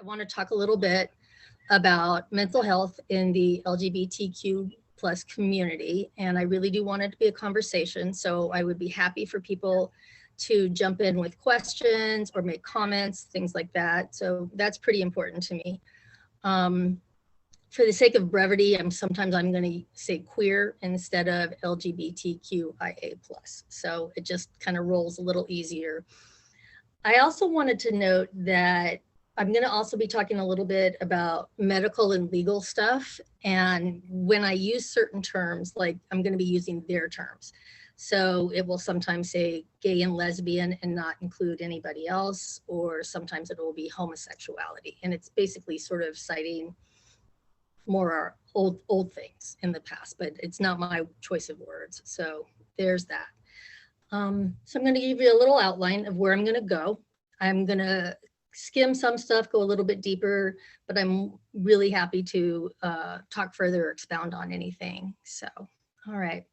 want to talk a little bit about mental health in the LGBTQ plus community. And I really do want it to be a conversation. So I would be happy for people to jump in with questions or make comments, things like that. So that's pretty important to me. For the sake of brevity, sometimes I'm going to say queer instead of LGBTQIA+. So it just kind of rolls a little easier. I also wanted to note that I'm going to also be talking a little bit about medical and legal stuff. And when I use certain terms, like I'm going to be using their terms. So it will sometimes say gay and lesbian and not include anybody else, or sometimes it will be homosexuality. And it's basically sort of citing more old things in the past, but it's not my choice of words. So there's that. So I'm going to give you a little outline of where I'm going to go. I'm going to skim some stuff, go a little bit deeper, but I'm really happy to talk further or expound on anything. So, all right.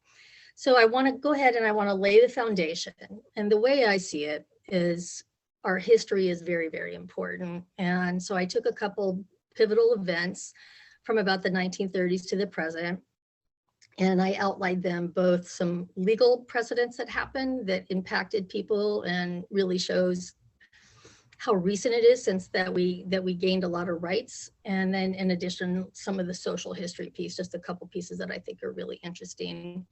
So I want to go ahead and I want to lay the foundation. And the way I see it is our history is very, very important. And so I took a couple pivotal events from about the 1930s to the present, and I outlined them, both some legal precedents that happened that impacted people and really shows how recent it is since that we gained a lot of rights. And then in addition, some of the social history piece, just a couple pieces that I think are really interesting.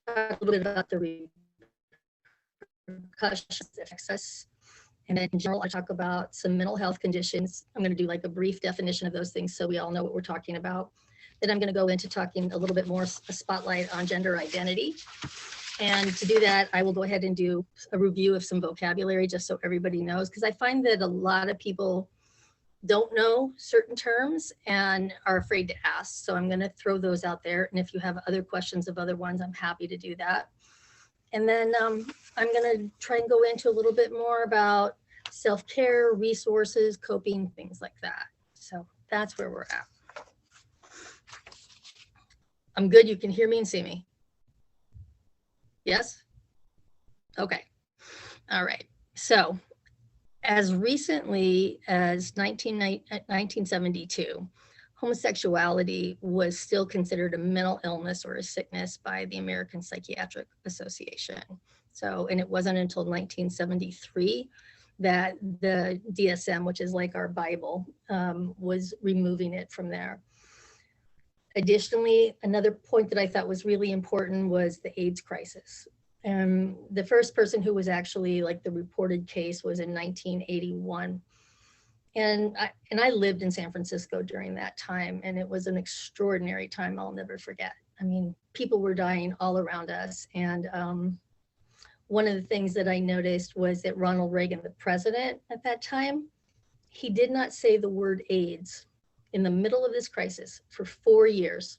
A little bit about the repercussions that affects us. And then in general, I talk about some mental health conditions. I'm going to do like a brief definition of those things so we all know what we're talking about. Then I'm going to go into talking a little bit more, a spotlight on gender identity. And to do that, I will go ahead and do a review of some vocabulary just so everybody knows, because I find that a lot of people don't know certain terms and are afraid to ask. So I'm going to throw those out there. And if you have other questions of other ones, I'm happy to do that. And then I'm going to try and go into a little bit more about self-care, resources, coping, things like that. So that's where we're at. I'm good. You can hear me and see me. Yes? Okay. All right. So as recently as 1972, homosexuality was still considered a mental illness or a sickness by the American Psychiatric Association. So, and it wasn't until 1973 that the DSM, which is like our Bible, was removing it from there. Additionally, another point that I thought was really important was the AIDS crisis. And the first person who was actually like the reported case was in 1981. And I lived in San Francisco during that time, and it was an extraordinary time I'll never forget. I mean, people were dying all around us. And one of the things that I noticed was that Ronald Reagan, the president at that time, he did not say the word AIDS in the middle of this crisis for 4 years.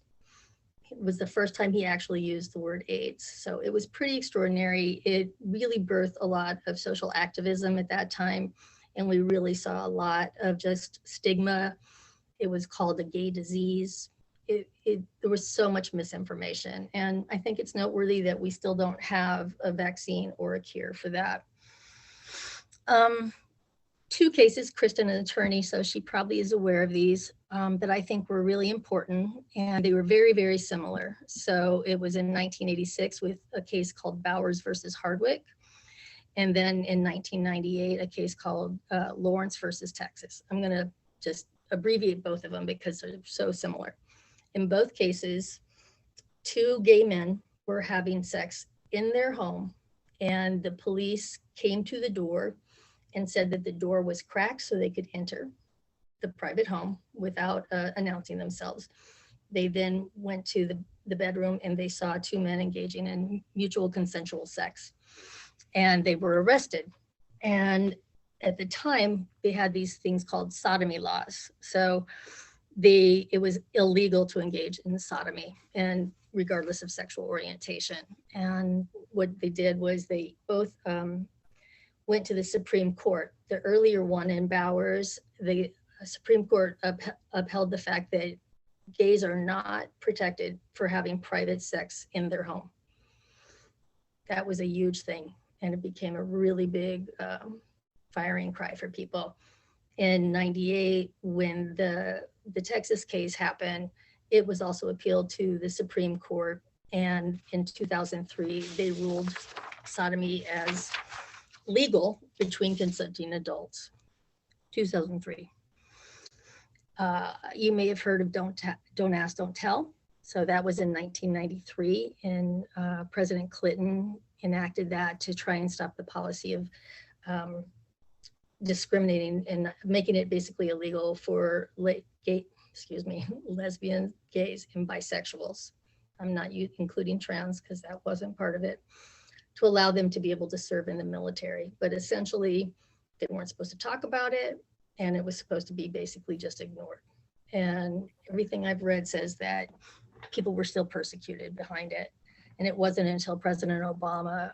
It was the first time he actually used the word AIDS. So it was pretty extraordinary. It really birthed a lot of social activism at that time. And we really saw a lot of just stigma. It was called a gay disease. There was so much misinformation. And I think it's noteworthy that we still don't have a vaccine or a cure for that. Two cases, Kristen, an attorney, so she probably is aware of these, that I think were really important, and they were very, very similar. So it was in 1986 with a case called Bowers versus Hardwick. And then in 1998, a case called Lawrence versus Texas. I'm going to just abbreviate both of them because they're so similar. In both cases, two gay men were having sex in their home, and the police came to the door and said that the door was cracked so they could enter the private home without announcing themselves. They then went to the bedroom and they saw two men engaging in mutual consensual sex, and they were arrested. And at the time, they had these things called sodomy laws. So it was illegal to engage in sodomy, and regardless of sexual orientation. And what they did was they both went to the Supreme Court. The earlier one in Bowers, the Supreme Court upheld the fact that gays are not protected for having private sex in their home. That was a huge thing, and it became a really big firing cry for people. In 98, when the Texas case happened, it was also appealed to the Supreme Court. And in 2003, they ruled sodomy as legal between consenting adults. 2003. You may have heard of Don't Ask, Don't Tell. So that was in 1993, and President Clinton enacted that to try and stop the policy of discriminating and making it basically illegal for lesbians, gays, and bisexuals. I'm not including trans because that wasn't part of it, to allow them to be able to serve in the military. But essentially, they weren't supposed to talk about it, and it was supposed to be basically just ignored. And everything I've read says that people were still persecuted behind it. And it wasn't until President Obama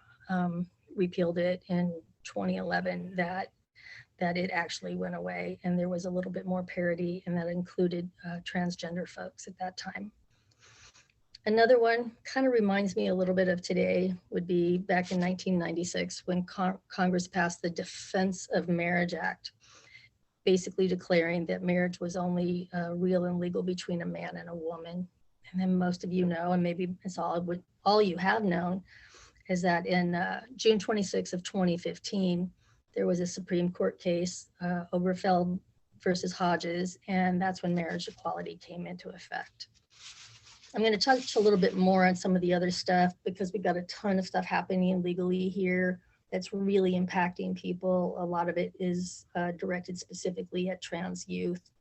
repealed it in 2011 that it actually went away, and there was a little bit more parity, and that included transgender folks at that time. Another one kind of reminds me a little bit of today would be back in 1996 when Congress passed the Defense of Marriage Act, basically declaring that marriage was only real and legal between a man and a woman. And then most of you know, and maybe it's all you have known, is that in June 26 of 2015, there was a Supreme Court case, Obergefell versus Hodges, and that's when marriage equality came into effect. I'm going to touch a little bit more on some of the other stuff because we've got a ton of stuff happening legally here that's really impacting people. A lot of it is directed specifically at trans youth.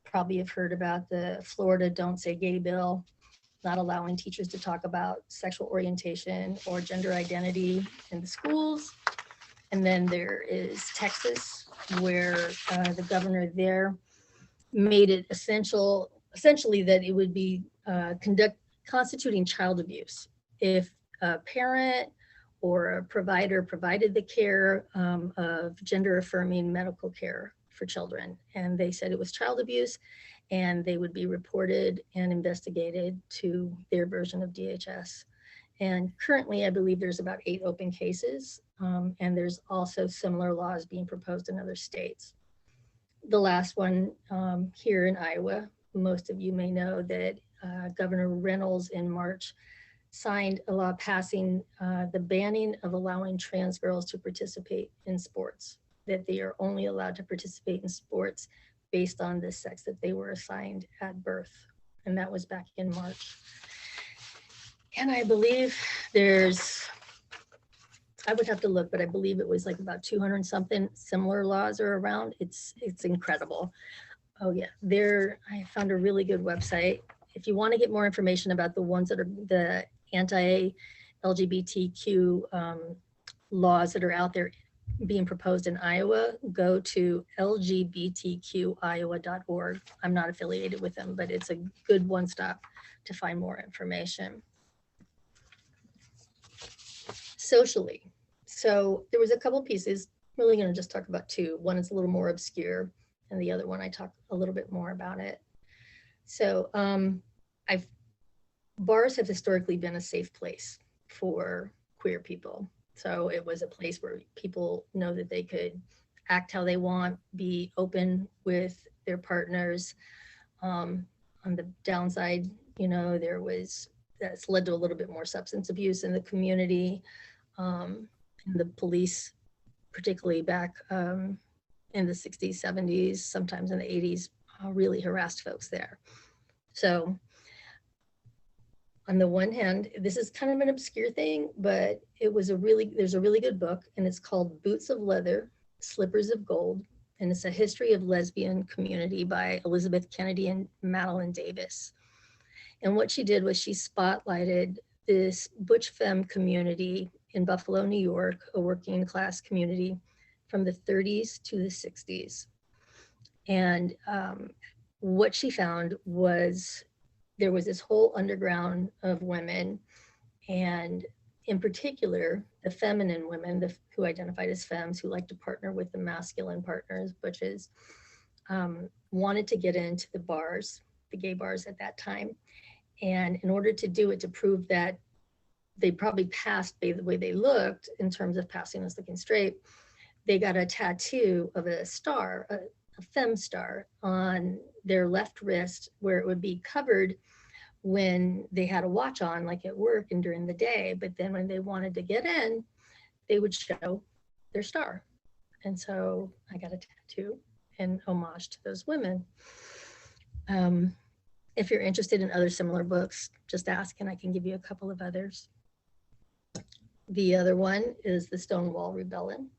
Probably have heard about the Florida Don't Say Gay bill, not allowing teachers to talk about sexual orientation or gender identity in the schools. And then there is Texas, where the governor there made it essentially that it would be constituting child abuse if a parent or a provider provided the care of gender affirming medical care for children. And they said it was child abuse, and they would be reported and investigated to their version of DHS. And currently, I believe there's about 8 open cases, and there's also similar laws being proposed in other states. The last one here in Iowa, most of you may know that Governor Reynolds in March signed a law passing the banning of allowing trans girls to participate in sports, that they are only allowed to participate in sports based on the sex that they were assigned at birth. And that was back in March. And I believe I would have to look, but I believe it was like about 200 something similar laws are around. It's incredible. Oh yeah, I found a really good website. If you want to get more information about the ones that are the anti-LGBTQ laws that are out there being proposed in Iowa, go to lgbtqiowa.org. I'm not affiliated with them, but it's a good one-stop to find more information. Socially, so there was a couple pieces. I'm really going to just talk about 2. One is a little more obscure, and the other one I talk a little bit more about it. So bars have historically been a safe place for queer people. So it was a place where people know that they could act how they want, be open with their partners. On the downside, that's led to a little bit more substance abuse in the community. And the police, particularly back in the 60s, 70s, sometimes in the 80s, really harassed folks there. So on the one hand, this is kind of an obscure thing, but there's a really good book, and it's called Boots of Leather, Slippers of Gold. And it's a history of lesbian community by Elizabeth Kennedy and Madeline Davis. And what she did was she spotlighted this butch femme community in Buffalo, New York, a working class community from the 30s to the 60s. And what she found was there was this whole underground of women, and in particular, the feminine women who identified as femmes, who like to partner with the masculine partners, butches, wanted to get into the bars, the gay bars at that time. And in order to do it, to prove that they probably passed the way they looked in terms of passing as looking straight, they got a tattoo of a star, a femme star on their left wrist, where it would be covered when they had a watch on, like at work and during the day. But then when they wanted to get in, they would show their star. And so I got a tattoo in homage to those women. If you're interested in other similar books, just ask and I can give you a couple of others. The other one is the Stonewall Rebellion,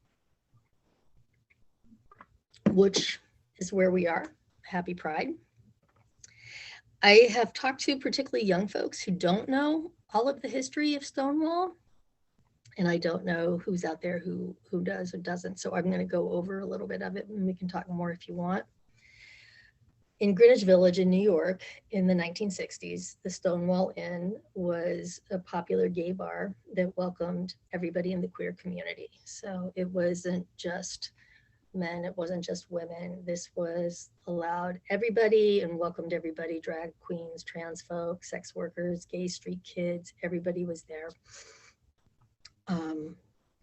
which is where we are. Happy Pride. I have talked to particularly young folks who don't know all of the history of Stonewall, and I don't know who's out there who does or doesn't. So I'm going to go over a little bit of it, and we can talk more if you want. In Greenwich Village in New York in the 1960s, the Stonewall Inn was a popular gay bar that welcomed everybody in the queer community. So it wasn't just men, it wasn't just women. This was allowed everybody and welcomed everybody: drag queens, trans folk, sex workers, gay street kids, everybody was there.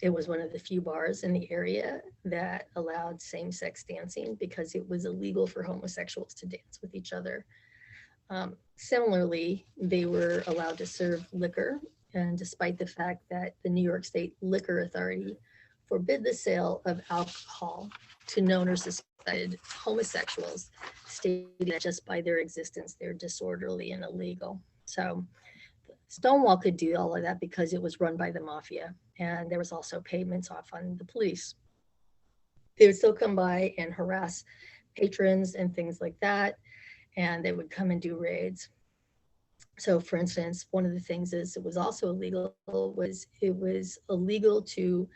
It was one of the few bars in the area that allowed same-sex dancing because it was illegal for homosexuals to dance with each other. Similarly, they were allowed to serve liquor, and despite the fact that the New York State Liquor Authority forbid the sale of alcohol to known or suspected homosexuals, stating that just by their existence, they're disorderly and illegal. So Stonewall could do all of that because it was run by the mafia, and there was also payments off on the police. They would still come by and harass patrons and things like that, and they would come and do raids. So for instance, one of the things is it was also illegal was it was illegal to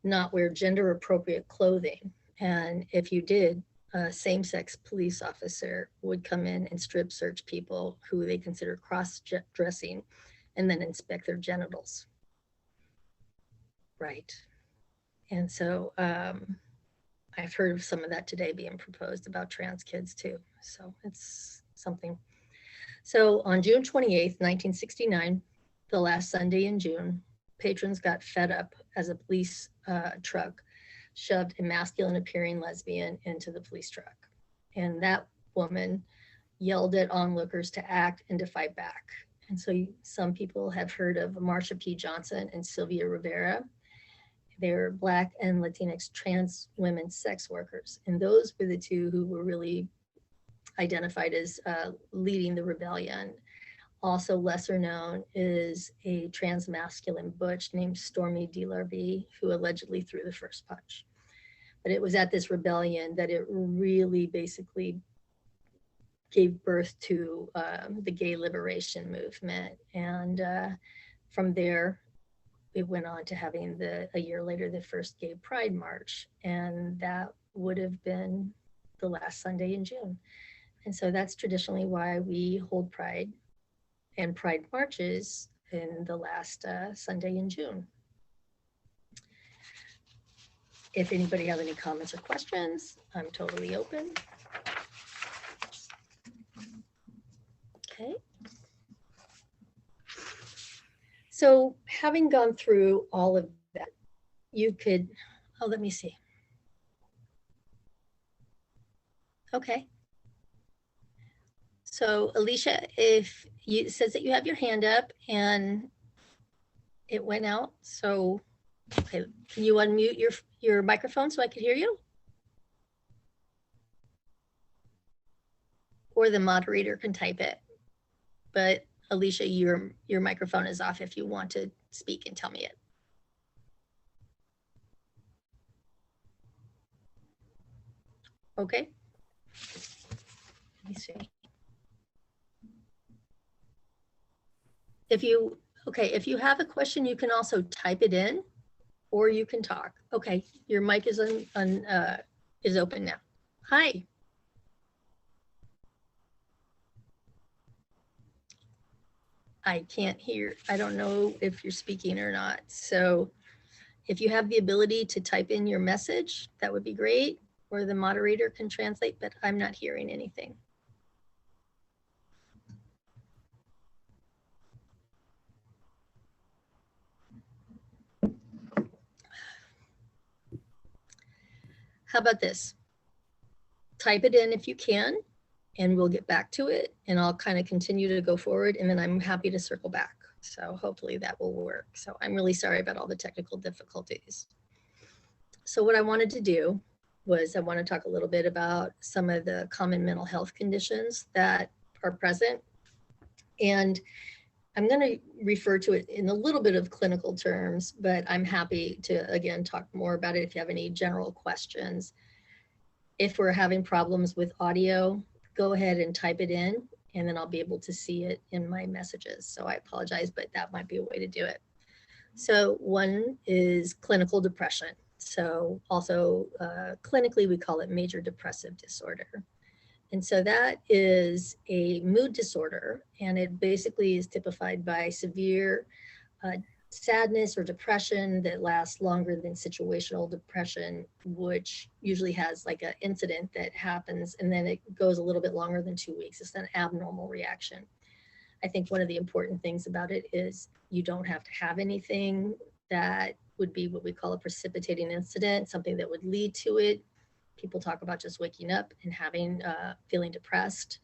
not wear gender appropriate clothing. And if you did, a same-sex police officer would come in and strip search people who they consider cross-dressing and then inspect their genitals. Right. And so I've heard of some of that today being proposed about trans kids too. So it's something. So on June 28th, 1969, the last Sunday in June, patrons got fed up as a police truck shoved a masculine appearing lesbian into the police truck. And that woman yelled at onlookers to act and to fight back. And so some people have heard of Marsha P. Johnson and Sylvia Rivera. They were Black and Latinx trans women sex workers. And those were the two who were really identified as leading the rebellion. Also lesser known is a trans masculine butch named Stormy DeLarby, who allegedly threw the first punch. But it was at this rebellion that it really basically gave birth to the gay liberation movement. And from there, it went on to having a year later, the first gay pride march. And that would have been the last Sunday in June. And so that's traditionally why we hold pride and pride marches in the last Sunday in June. If anybody have any comments or questions, I'm totally open. Okay. So having gone through all of that, you could, oh, let me see. Okay. So Alicia, if you, it says that you have your hand up and it went out. So, okay, can you unmute your microphone so I could hear you? Or the moderator can type it. But Alicia, your microphone is off if you want to speak and tell me it. Okay. Let me see. If you have a question, you can also type it in or you can talk. Okay, your mic is is open now. Hi. I can't hear. I don't know if you're speaking or not. So if you have the ability to type in your message, that would be great, or the moderator can translate, but I'm not hearing anything. how about this? Type it in if you can, and we'll get back to it, and I'll kind of continue to go forward, and then I'm happy to circle back. So hopefully that will work. So I'm really sorry about all the technical difficulties. So what I wanted to do was I want to talk a little bit about some of the common mental health conditions that are present. And I'm going to refer to it in a little bit of clinical terms, but I'm happy to, again, talk more about it if you have any general questions. If we're having problems with audio, go ahead and type it in, and then I'll be able to see it in my messages. So I apologize, but that might be a way to do it. So one is clinical depression. So also clinically, we call it major depressive disorder. And so that is a mood disorder, and it basically is typified by severe sadness or depression that lasts longer than situational depression, which usually has like an incident that happens and then it goes a little bit longer than 2 weeks. It's an abnormal reaction. I think one of the important things about it is you don't have to have anything that would be what we call a precipitating incident, something that would lead to it. People talk about just waking up and having feeling depressed.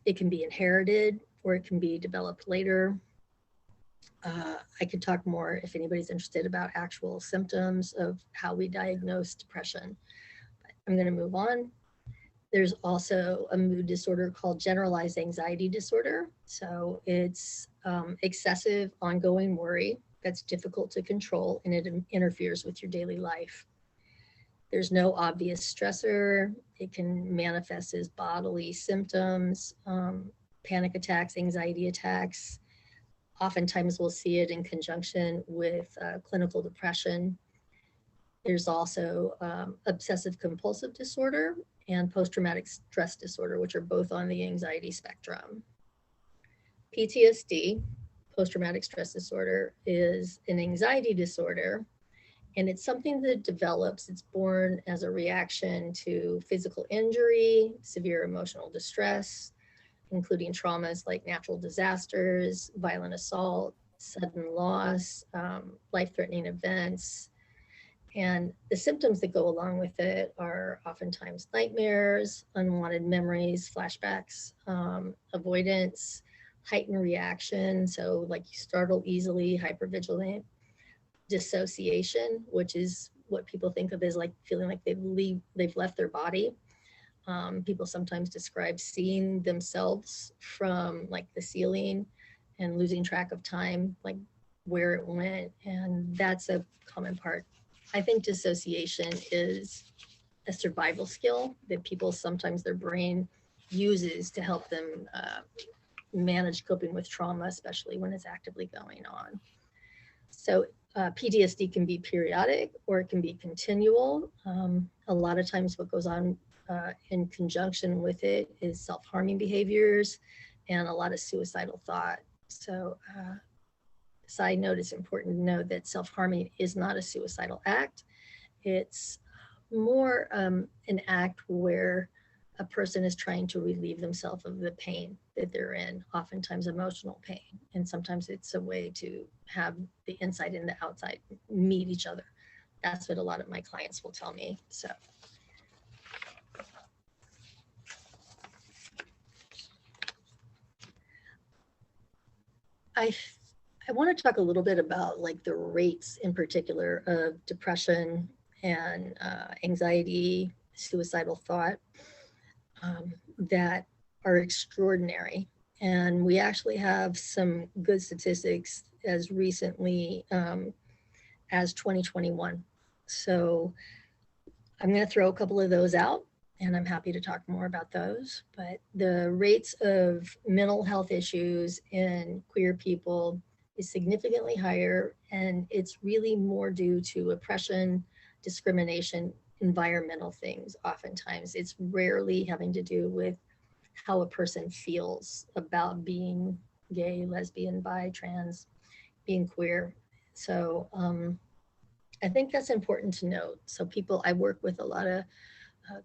It can be inherited or it can be developed later. I could talk more if anybody's interested about actual symptoms of how we diagnose depression. But I'm going to move on. There's also a mood disorder called generalized anxiety disorder. So it's excessive ongoing worry that's difficult to control, and it interferes with your daily life. There's no obvious stressor. It can manifest as bodily symptoms, panic attacks, anxiety attacks. Oftentimes we'll see it in conjunction with clinical depression. There's also obsessive compulsive disorder and post-traumatic stress disorder, which are both on the anxiety spectrum. PTSD, post-traumatic stress disorder, is an anxiety disorder, and it's something that develops. It's born as a reaction to physical injury, severe emotional distress, including traumas like natural disasters, violent assault, sudden loss, life-threatening events. And the symptoms that go along with it are oftentimes nightmares, unwanted memories, flashbacks, avoidance, heightened reaction. So like you startle easily, hypervigilant, dissociation, which is what people think of as like feeling like they've left their body. People sometimes describe seeing themselves from like the ceiling and losing track of time, like where it went. And that's a common part. I think dissociation is a survival skill that people sometimes their brain uses to help them manage coping with trauma, especially when it's actively going on. So PTSD can be periodic or it can be continual. A lot of times what goes on in conjunction with it is self-harming behaviors and a lot of suicidal thought. So side note, it's important to know that self-harming is not a suicidal act. It's more an act where a person is trying to relieve themselves of the pain that they're in, oftentimes emotional pain. And sometimes it's a way to have the inside and the outside meet each other. That's what a lot of my clients will tell me. So. I want to talk a little bit about like the rates in particular of depression and anxiety, suicidal thought that are extraordinary. And we actually have some good statistics as recently as 2021. So I'm going to throw a couple of those out, and I'm happy to talk more about those. But the rates of mental health issues in queer people is significantly higher, and it's really more due to oppression, discrimination, environmental things. Oftentimes, it's rarely having to do with how a person feels about being gay, lesbian, bi, trans, being queer. So I think that's important to note. So I work with a lot of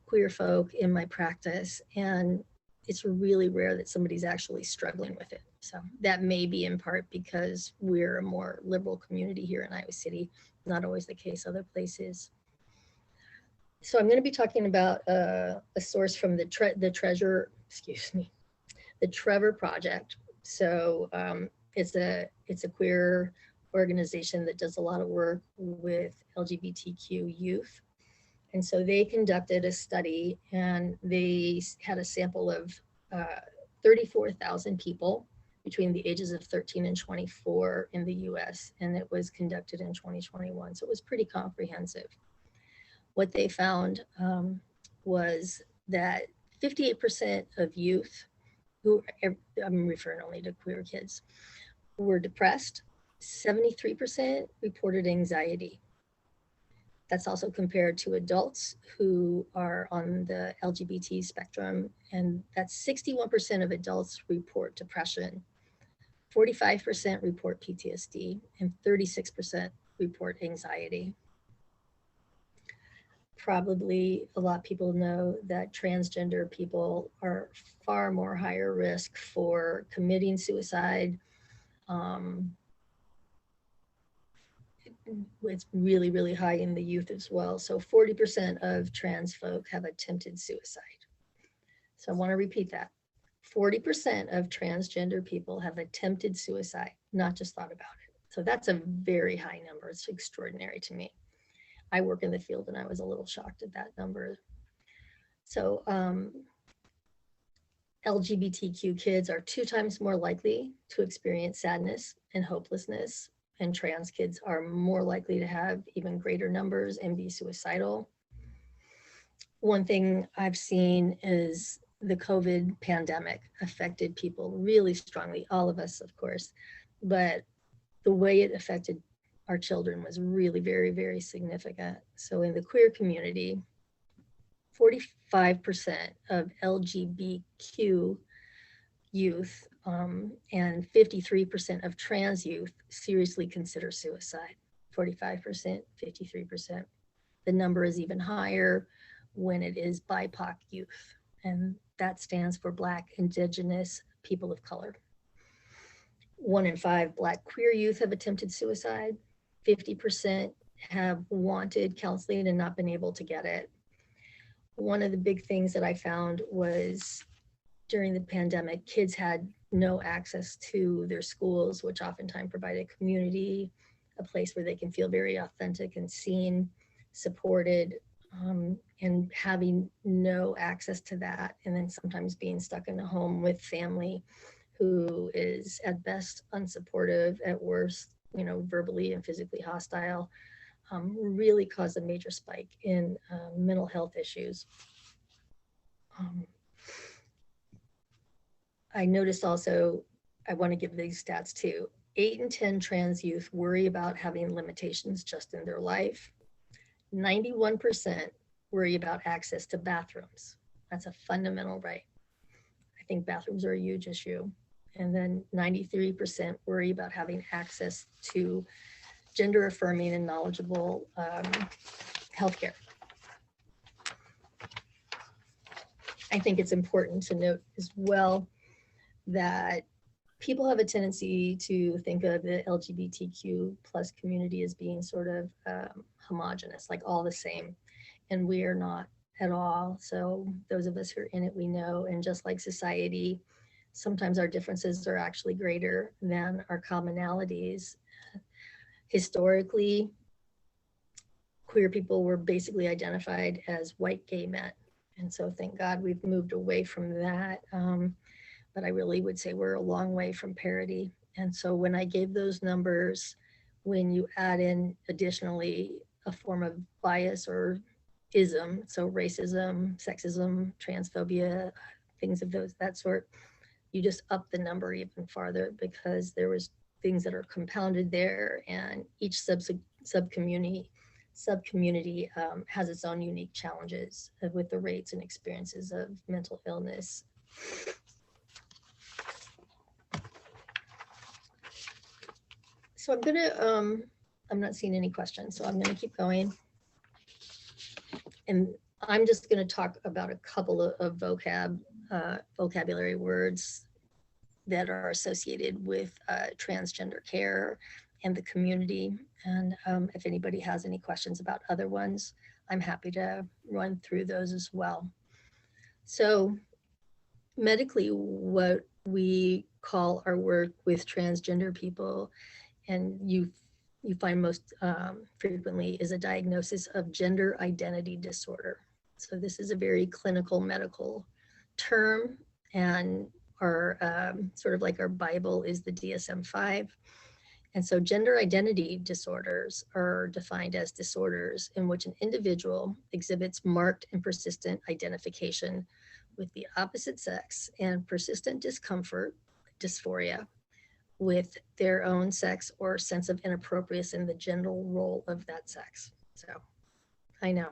queer folk in my practice, and it's really rare that somebody's actually struggling with it. So that may be in part because we're a more liberal community here in Iowa City, not always the case other places. So I'm going to be talking about a source from the Trevor Project. So it's a queer organization that does a lot of work with LGBTQ youth. And so they conducted a study, and they had a sample of 34,000 people between the ages of 13 and 24 in the US, and it was conducted in 2021. So it was pretty comprehensive. What they found was that 58% of youth, who I'm referring only to queer kids, were depressed. 73% reported anxiety. That's also compared to adults who are on the LGBT spectrum, and that's 61% of adults report depression, 45% report PTSD, and 36% report anxiety. Probably a lot of people know that transgender people are far more higher risk for committing suicide. It's really, really high in the youth as well. So 40% of trans folk have attempted suicide. So I want to repeat that. 40% of transgender people have attempted suicide, not just thought about it. So that's a very high number. It's extraordinary to me. I work in the field and I was a little shocked at that number. So LGBTQ kids are 2 times more likely to experience sadness and hopelessness, and trans kids are more likely to have even greater numbers and be suicidal. One thing I've seen is the COVID pandemic affected people really strongly, all of us, of course, but the way it affected our children was really very, very significant. So in the queer community, 45% of LGBTQ youth and 53% of trans youth seriously consider suicide. 45%, 53%. The number is even higher when it is BIPOC youth, and that stands for Black, Indigenous, people of color. 1 in 5 Black queer youth have attempted suicide. 50% have wanted counseling and not been able to get it. One of the big things that I found was during the pandemic, kids had no access to their schools, which oftentimes provide a community, a place where they can feel very authentic and seen, supported, and having no access to that, and then sometimes being stuck in a home with family who is at best unsupportive, at worst, verbally and physically hostile, really caused a major spike in mental health issues. I noticed also, I want to give these stats too. 8 in 10 trans youth worry about having limitations just in their life. 91% worry about access to bathrooms. That's a fundamental right. I think bathrooms are a huge issue. And then 93% worry about having access to gender affirming and knowledgeable healthcare. I think it's important to note as well that people have a tendency to think of the LGBTQ plus community as being sort of homogenous, like all the same, and we are not at all. So those of us who are in it, we know, and just like society, sometimes our differences are actually greater than our commonalities. Historically, queer people were basically identified as white gay men. And so thank God we've moved away from that. But I really would say we're a long way from parity. And so when I gave those numbers, when you add in additionally a form of bias or ism, so racism, sexism, transphobia, things of that sort, you just up the number even farther, because there was things that are compounded there, and each subcommunity has its own unique challenges with the rates and experiences of mental illness. So I'm not seeing any questions, so I'm gonna keep going. And I'm just gonna talk about a couple of vocabulary words that are associated with transgender care and the community. And if anybody has any questions about other ones, I'm happy to run through those as well. So medically, what we call our work with transgender people, and you find most frequently, is a diagnosis of gender identity disorder. So this is a very clinical medical term, and our sort of like our Bible is the DSM-5. And so gender identity disorders are defined as disorders in which an individual exhibits marked and persistent identification with the opposite sex and persistent discomfort, dysphoria, with their own sex or sense of inappropriateness in the general role of that sex. So I know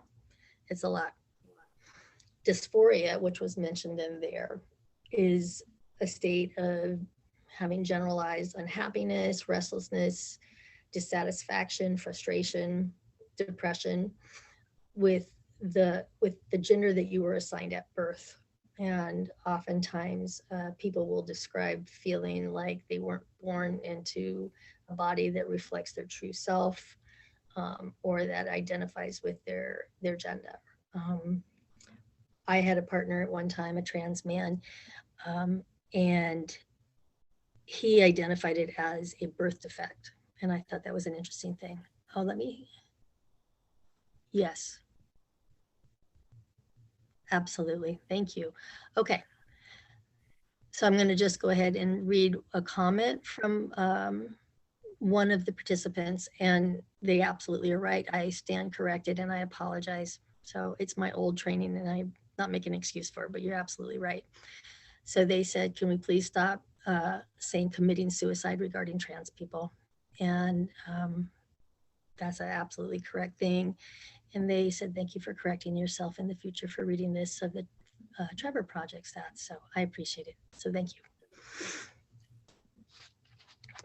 it's a lot. Dysphoria, which was mentioned in there, is a state of having generalized unhappiness, restlessness, dissatisfaction, frustration, depression with the gender that you were assigned at birth. And oftentimes people will describe feeling like they weren't born into a body that reflects their true self, or that identifies with their gender. I had a partner at one time, a trans man, and he identified it as a birth defect. And I thought that was an interesting thing. Oh, yes, absolutely. Thank you. Okay. So I'm going to just go ahead and read a comment from one of the participants, and they absolutely are right. I stand corrected and I apologize. So it's my old training and I'm not making an excuse for it, but you're absolutely right. So they said, can we please stop saying committing suicide regarding trans people? And that's an absolutely correct thing. And they said, thank you for correcting yourself in the future for reading this of the Trevor Project stats. So I appreciate it. So thank you.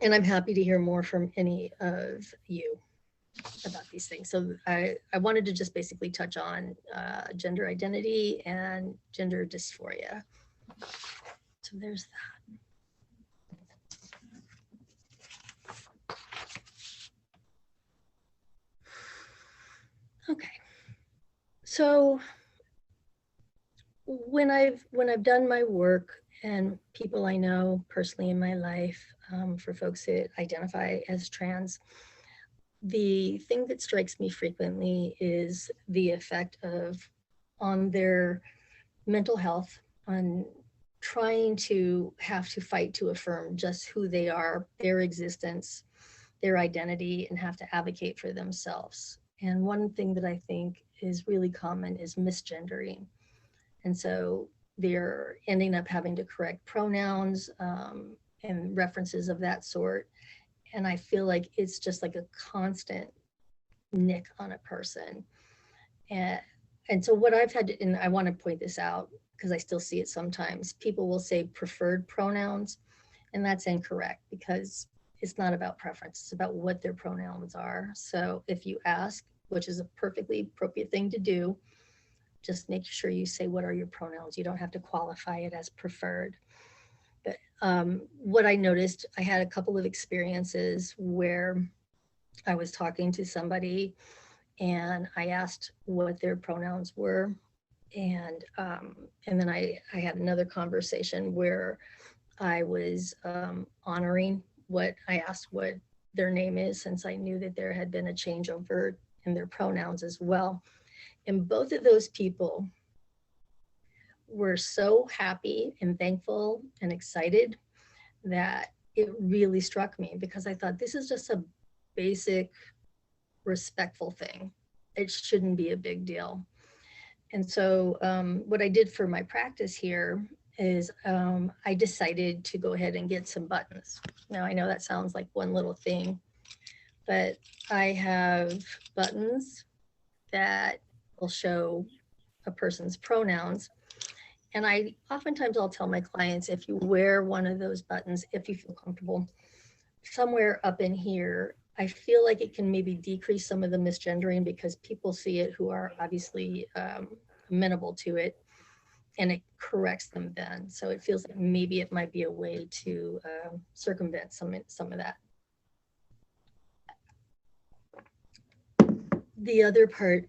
And I'm happy to hear more from any of you about these things. So I wanted to just basically touch on gender identity and gender dysphoria. So there's that. Okay. So when I've done my work and people I know personally in my life, for folks that identify as trans, the thing that strikes me frequently is the effect on their mental health, on trying to have to fight to affirm just who they are, their existence, their identity, and have to advocate for themselves. And one thing that I think is really common is misgendering. And so they're ending up having to correct pronouns and references of that sort. And I feel like it's just like a constant nick on a person. And so what I've had to, and I want to point this out because I still see it sometimes, people will say preferred pronouns, and that's incorrect because it's not about preference, it's about what their pronouns are. So if you ask, which is a perfectly appropriate thing to do, just make sure you say, what are your pronouns? You don't have to qualify it as preferred. But what I noticed, I had a couple of experiences where I was talking to somebody and I asked what their pronouns were. And then I had another conversation where I was honoring what I asked what their name is, since I knew that there had been a changeover in their pronouns as well. And both of those people were so happy and thankful and excited that it really struck me, because I thought this is just a basic respectful thing. It shouldn't be a big deal. And so what I did for my practice here is I decided to go ahead and get some buttons. Now I know that sounds like one little thing, but I have buttons that will show a person's pronouns. And oftentimes I'll tell my clients, if you wear one of those buttons, if you feel comfortable, somewhere up in here, I feel like it can maybe decrease some of the misgendering, because people see it who are obviously amenable to it, and it corrects them then. So it feels like maybe it might be a way to circumvent some of that. The other part,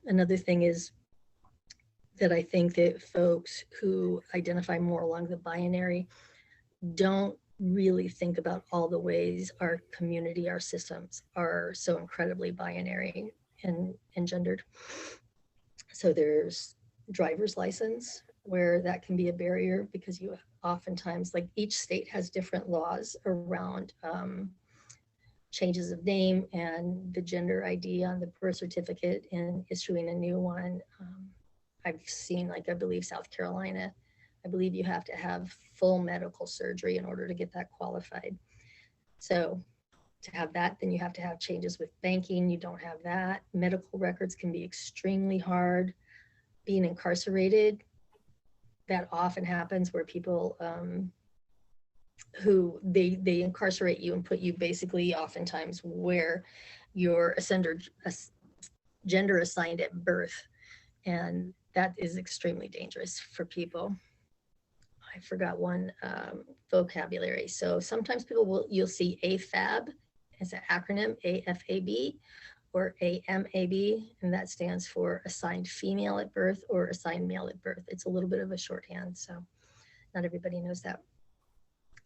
another thing is that I think that folks who identify more along the binary don't really think about all the ways our community, our systems are so incredibly binary and gendered. So there's driver's license, where that can be a barrier because you oftentimes, like each state has different laws around changes of name and the gender ID on the birth certificate and issuing a new one. I've seen, like, I believe South Carolina, I believe you have to have full medical surgery in order to get that qualified. So to have that, then you have to have changes with banking. You don't have that. Medical records can be extremely hard. Being incarcerated, that often happens where people who they incarcerate you and put you basically oftentimes where you're gender assigned at birth. And that is extremely dangerous for people. I forgot one vocabulary. So sometimes you'll see AFAB as an acronym, AFAB or AMAB, and that stands for assigned female at birth or assigned male at birth. It's a little bit of a shorthand, so not everybody knows that.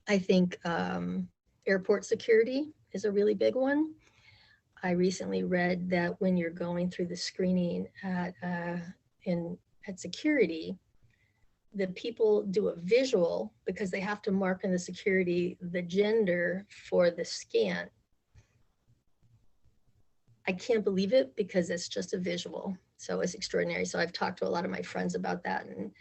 I think airport security is a really big one. I recently read that when you're going through the screening at security, the people do a visual because they have to mark in the security the gender for the scan. I can't believe it because it's just a visual. So it's extraordinary. So I've talked to a lot of my friends about that and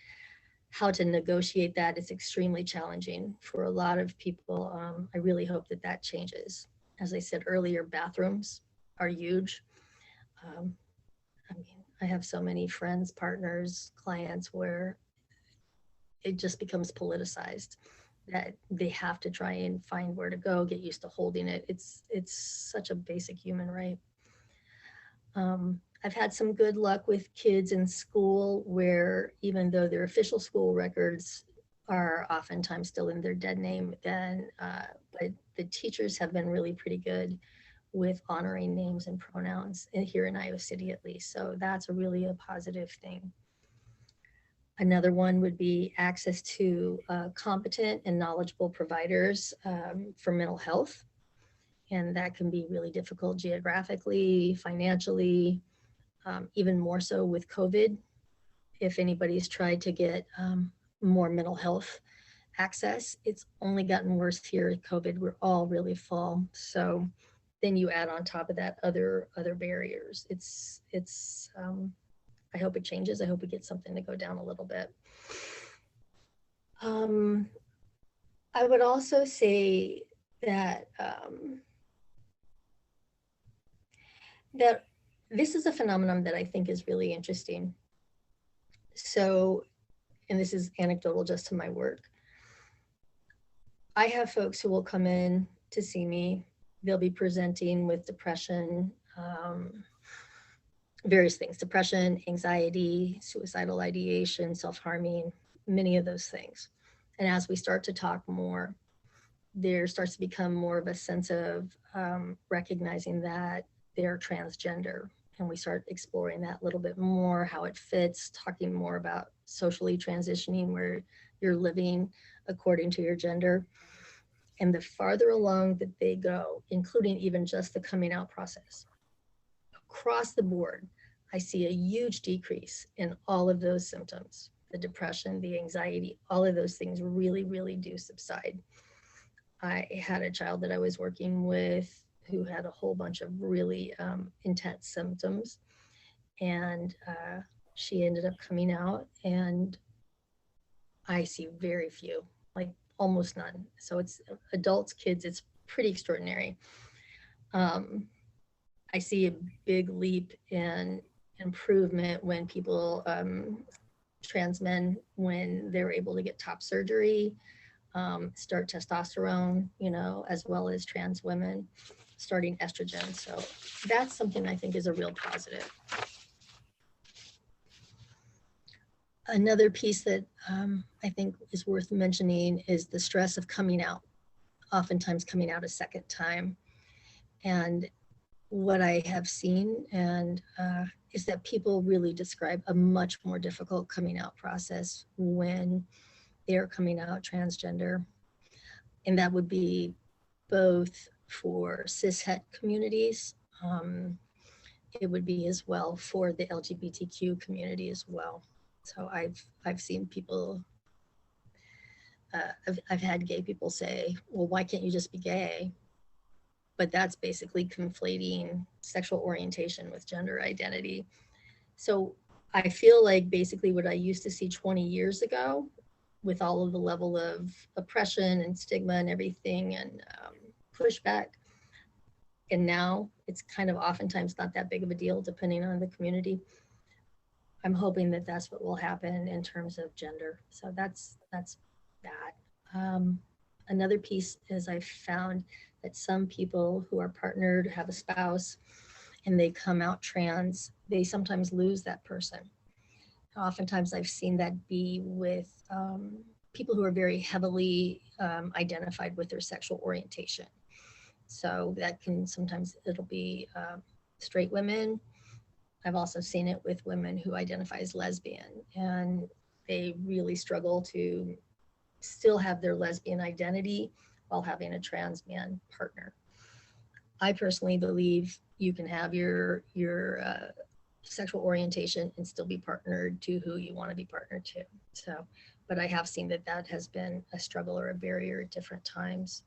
how to negotiate that is extremely challenging for a lot of people. I really hope that that changes. As I said earlier, bathrooms are huge. I mean, I have so many friends, partners, clients where it just becomes politicized that they have to try and find where to go, get used to holding it. It's such a basic human right. I've had some good luck with kids in school where even though their official school records are oftentimes still in their dead name, then but the teachers have been really pretty good with honoring names and pronouns here in Iowa City, at least. So that's really a positive thing. Another one would be access to competent and knowledgeable providers for mental health. And that can be really difficult geographically, financially, even more so with COVID. If anybody's tried to get more mental health access, it's only gotten worse here at COVID. We're all really full. So then you add on top of that other barriers. It's I hope it changes. I hope we get something to go down a little bit. I would also say that that this is a phenomenon that I think is really interesting. So, and this is anecdotal just to my work. I have folks who will come in to see me. They'll be presenting with depression, various things, depression, anxiety, suicidal ideation, self-harming, many of those things. And as we start to talk more, there starts to become more of a sense of recognizing that they're transgender. And we start exploring that a little bit more, how it fits, talking more about socially transitioning, where you're living according to your gender. And the farther along that they go, including even just the coming out process, across the board, I see a huge decrease in all of those symptoms. The depression, the anxiety, all of those things really, really do subside. I had a child that I was working with who had a whole bunch of really intense symptoms, and she ended up coming out, and I see very few, like almost none. So it's adults, kids, it's pretty extraordinary. I see a big leap in improvement when people, trans men, when they're able to get top surgery, start testosterone, as well as trans women starting estrogen. So that's something I think is a real positive. Another piece that I think is worth mentioning is the stress of coming out, oftentimes coming out a second time. And what I have seen and is that people really describe a much more difficult coming out process when they're coming out transgender. And that would be both for cishet communities. It would be as well for the LGBTQ community as well. So I've seen people, I've had gay people say, well, why can't you just be gay? But that's basically conflating sexual orientation with gender identity. So I feel like basically what I used to see 20 years ago with all of the level of oppression and stigma and everything and pushback, and now it's kind of oftentimes not that big of a deal depending on the community. I'm hoping that that's what will happen in terms of gender. So that's that. Another piece is I found that some people who are partnered, have a spouse, and they come out trans, they sometimes lose that person. Oftentimes I've seen that be with people who are very heavily identified with their sexual orientation. So that can sometimes, it'll be straight women. I've also seen it with women who identify as lesbian, and they really struggle to still have their lesbian identity while having a trans man partner. I personally believe you can have your sexual orientation and still be partnered to who you want to be partnered to. So, but I have seen that that has been a struggle or a barrier at different times.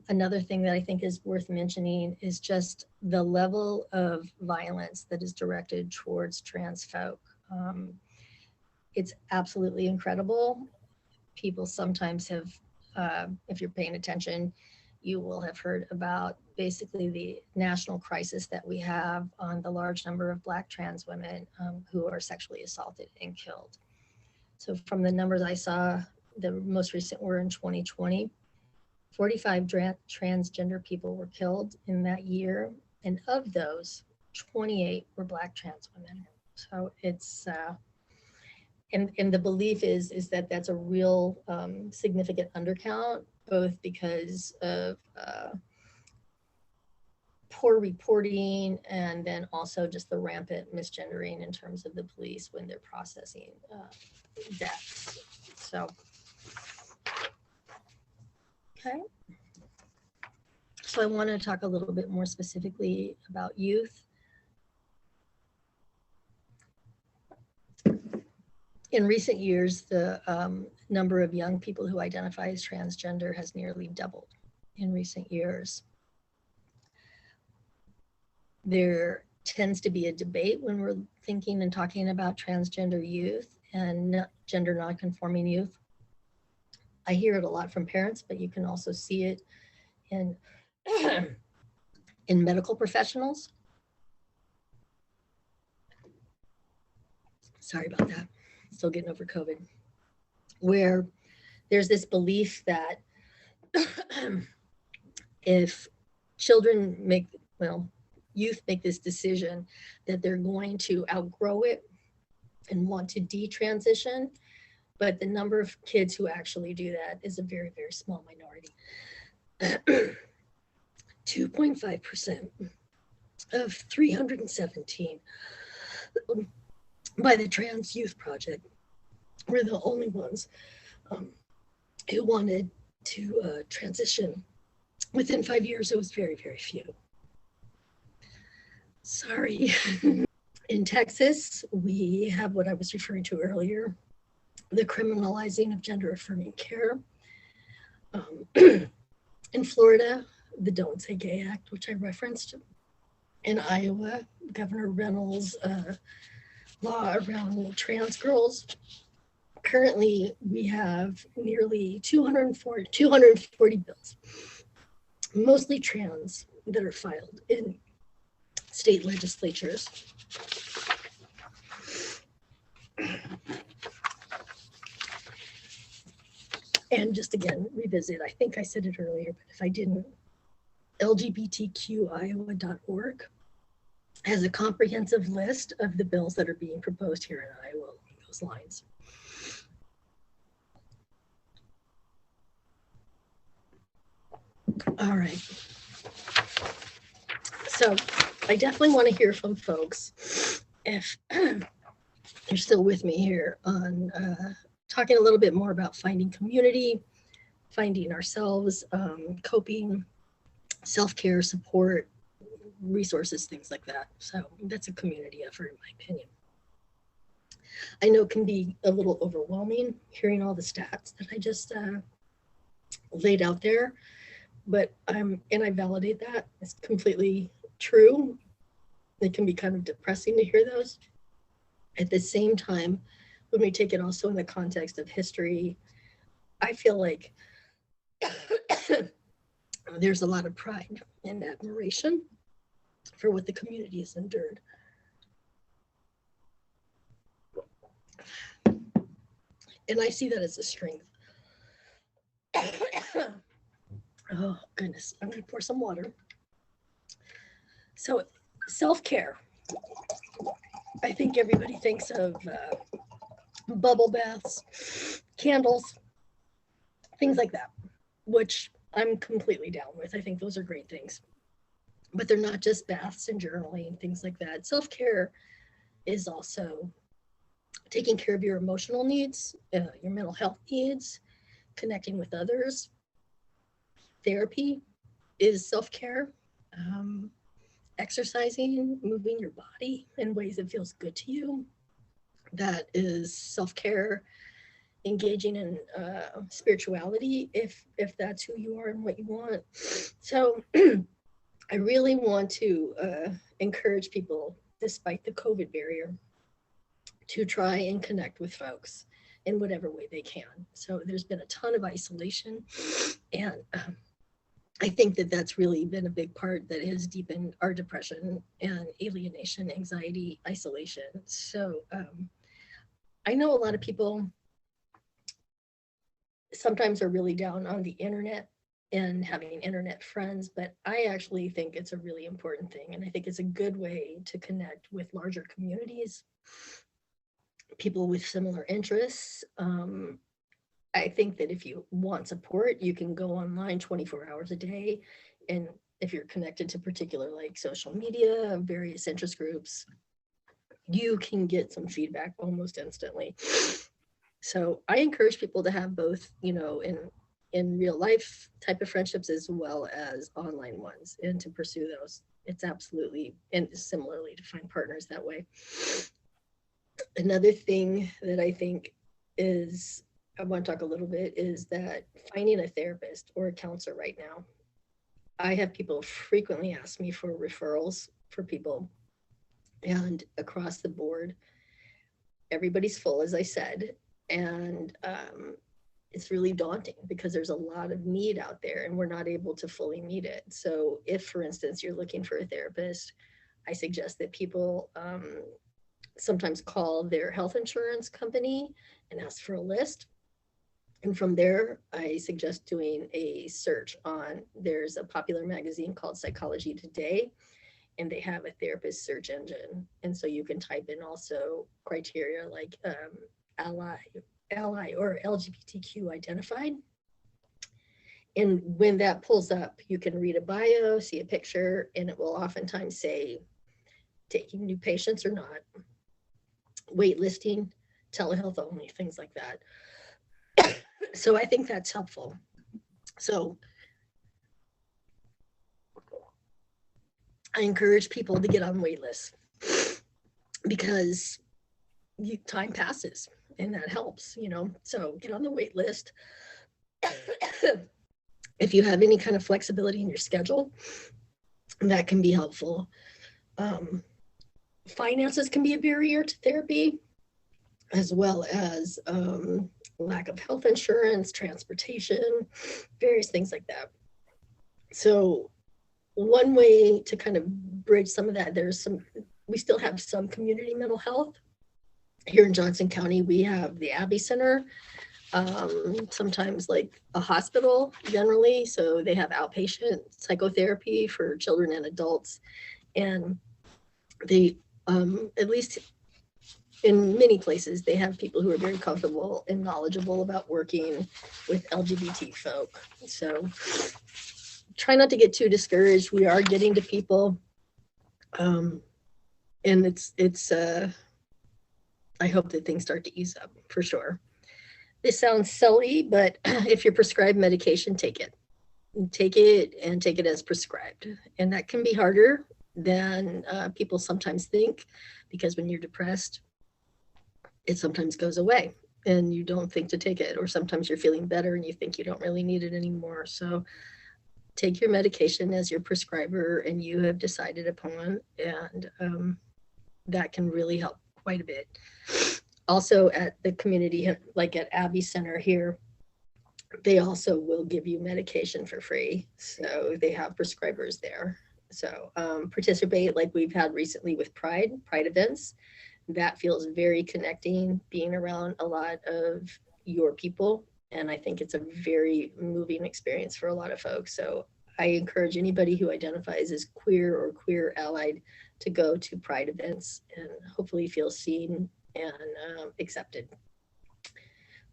Another thing that I think is worth mentioning is just the level of violence that is directed towards trans folk. It's absolutely incredible. People sometimes have, if you're paying attention, you will have heard about basically the national crisis that we have on the large number of Black trans women who are sexually assaulted and killed. So from the numbers I saw, the most recent were in 2020. 45 transgender people were killed in that year, and of those, 28 were Black trans women. So it's, and the belief is that that's a real significant undercount, both because of poor reporting and then also just the rampant misgendering in terms of the police when they're processing deaths. So. Okay. So I want to talk a little bit more specifically about youth. In recent years, the number of young people who identify as transgender has nearly doubled in recent years. There tends to be a debate when we're thinking and talking about transgender youth and gender nonconforming youth. I hear it a lot from parents, but you can also see it in, in medical professionals. Sorry about that. Still getting over COVID. Where there's this belief that if children make, well, youth make this decision that they're going to outgrow it and want to detransition, but the number of kids who actually do that is a very, very small minority. 2.5% of 317 by the Trans Youth Project were the only ones who wanted to transition. Within 5 years, it was very, very few. Sorry. In Texas, we have what I was referring to earlier, the criminalizing of gender-affirming care. In Florida, the Don't Say Gay Act, which I referenced. In Iowa, Governor Reynolds' law around trans girls. Currently, we have nearly 240 bills, mostly trans, that are filed in state legislatures. And just again, revisit, I think I said it earlier, but if I didn't, LGBTQIowa.org has a comprehensive list of the bills that are being proposed here in Iowa along those lines. All right. So I definitely want to hear from folks if you're still with me here on talking a little bit more about finding community, finding ourselves, coping, self-care, support, resources, things like that. So that's a community effort, in my opinion. I know it can be a little overwhelming hearing all the stats that I just laid out there, but and I validate that. It's completely true. It can be kind of depressing to hear those. At the same time, when we take it also in the context of history, I feel like there's a lot of pride and admiration for what the community has endured. And I see that as a strength. Oh, goodness. I'm going to pour some water. So, self-care. I think everybody thinks of bubble baths, candles, things like that, which I'm completely down with. I think those are great things. But they're not just baths and journaling and things like that. Self-care is also taking care of your emotional needs, your mental health needs, connecting with others. Therapy is self-care. Exercising, moving your body in ways that feels good to you. That is self-care. Engaging in spirituality, if that's who you are and what you want. So I really want to encourage people, despite the COVID barrier, to try and connect with folks in whatever way they can. So there's been a ton of isolation, and I think that that's really been a big part that has deepened our depression and alienation, anxiety, isolation. So I know a lot of people sometimes are really down on the internet and having internet friends, but I actually think it's a really important thing. And I think it's a good way to connect with larger communities, people with similar interests. I think that if you want support, you can go online 24 hours a day. And if you're connected to particular like social media, various interest groups, you can get some feedback almost instantly. So I encourage people to have both, you know, in real life type of friendships as well as online ones, and to pursue those. It's absolutely, and similarly to find partners that way. Another thing that I think is, I want to talk a little bit, is that finding a therapist or a counselor right now. I have people frequently ask me for referrals for people, and across the board, everybody's full, as I said, and it's really daunting because there's a lot of need out there and we're not able to fully meet it. So if, for instance, you're looking for a therapist, I suggest that people sometimes call their health insurance company and ask for a list. And from there, I suggest doing a search on, there's a popular magazine called Psychology Today, and they have a therapist search engine. And so you can type in also criteria like ally or LGBTQ identified. And when that pulls up, you can read a bio, see a picture, and it will oftentimes say taking new patients or not, waitlisting, telehealth only, things like that. So I think that's helpful. So I encourage people to get on wait lists because time passes and that helps, you know. So get on the wait list. If you have any kind of flexibility in your schedule, that can be helpful. Finances can be a barrier to therapy, as well as lack of health insurance, transportation, various things like that. So one way to kind of bridge some of that, we still have some community mental health. Here in Johnson County, we have the Abbey Center, sometimes like a hospital generally. So they have outpatient psychotherapy for children and adults. And they, at least in many places, they have people who are very comfortable and knowledgeable about working with LGBT folk. So try not to get too discouraged. We are getting to people. And it's I hope that things start to ease up for sure. This sounds silly, but if you're prescribed medication, take it. Take it and take it as prescribed. And that can be harder than people sometimes think, because when you're depressed, it sometimes goes away and you don't think to take it, or sometimes you're feeling better and you think you don't really need it anymore. So take your medication as your prescriber and you have decided upon, and that can really help quite a bit. Also at the community, like at Abbey Center here, they also will give you medication for free. So they have prescribers there. So participate, like we've had recently with Pride events. That feels very connecting, being around a lot of your people. And I think it's a very moving experience for a lot of folks. So I encourage anybody who identifies as queer or queer allied to go to Pride events and hopefully feel seen and accepted.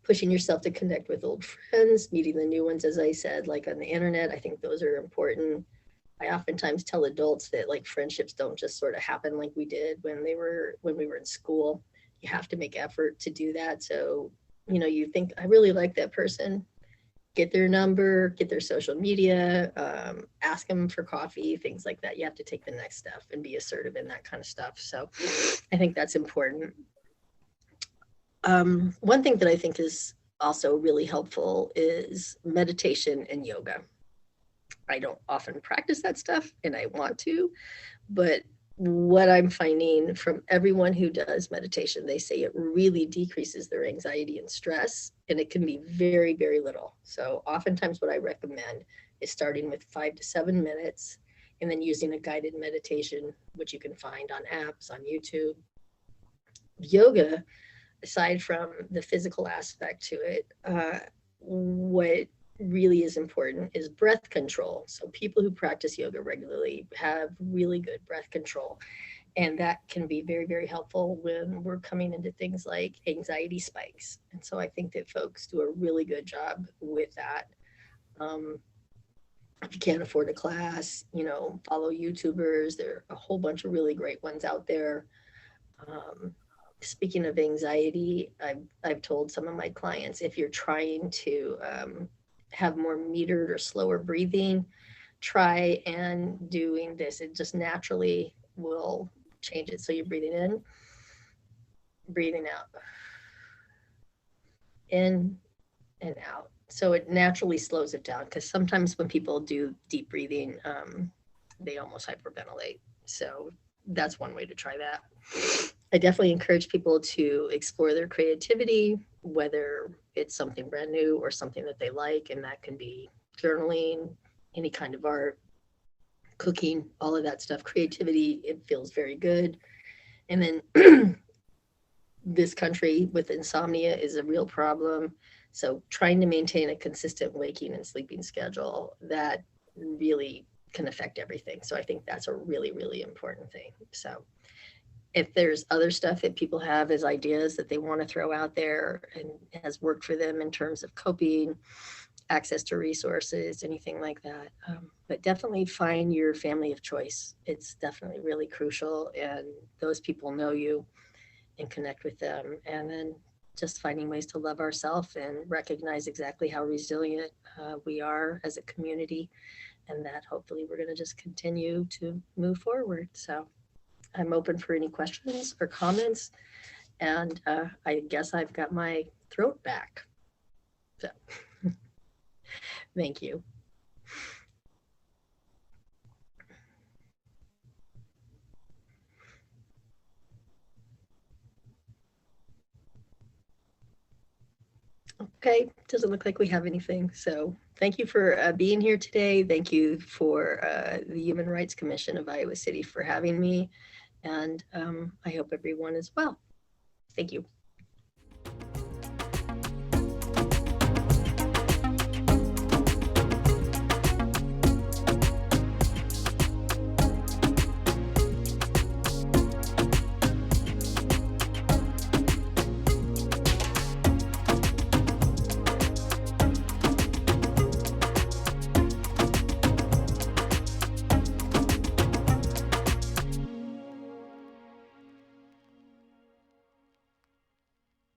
Pushing yourself to connect with old friends, meeting the new ones, as I said, like on the internet. I think those are important. I oftentimes tell adults that like friendships don't just sort of happen like we did when we were in school. You have to make effort to do that. So, you know, you think I really like that person, get their number, get their social media, ask them for coffee, things like that. You have to take the next step and be assertive in that kind of stuff. So I think that's important. One thing that I think is also really helpful is meditation and yoga. I don't often practice that stuff and I want to, but what I'm finding from everyone who does meditation, they say it really decreases their anxiety and stress, and it can be very, very little. So oftentimes what I recommend is starting with 5 to 7 minutes and then using a guided meditation, which you can find on apps, on YouTube. Yoga, aside from the physical aspect to it, what really is important is breath control. So people who practice yoga regularly have really good breath control. And that can be very, very helpful when we're coming into things like anxiety spikes. And so I think that folks do a really good job with that. If you can't afford a class, you know, follow YouTubers. There are a whole bunch of really great ones out there. Speaking of anxiety, I've told some of my clients, if you're trying to have more metered or slower breathing, try and doing this. It just naturally will change it. So you're breathing in, breathing out, in and out. So it naturally slows it down, because sometimes when people do deep breathing, they almost hyperventilate. So that's one way to try that. I definitely encourage people to explore their creativity, whether it's something brand new or something that they like, and that can be journaling, any kind of art, cooking, all of that stuff. Creativity, it feels very good. And then this country with insomnia is a real problem. So trying to maintain a consistent waking and sleeping schedule, that really can affect everything. So I think that's a really, really important thing. So if there's other stuff that people have as ideas that they want to throw out there and has worked for them in terms of coping, access to resources, anything like that. But definitely find your family of choice. It's definitely really crucial, and those people know you, and connect with them. And then just finding ways to love ourselves and recognize exactly how resilient we are as a community, and that hopefully we're going to just continue to move forward. So I'm open for any questions or comments, and I guess I've got my throat back. So thank you. Okay, doesn't look like we have anything. So thank you for being here today. Thank you for the Human Rights Commission of Iowa City for having me. And I hope everyone is well. Thank you.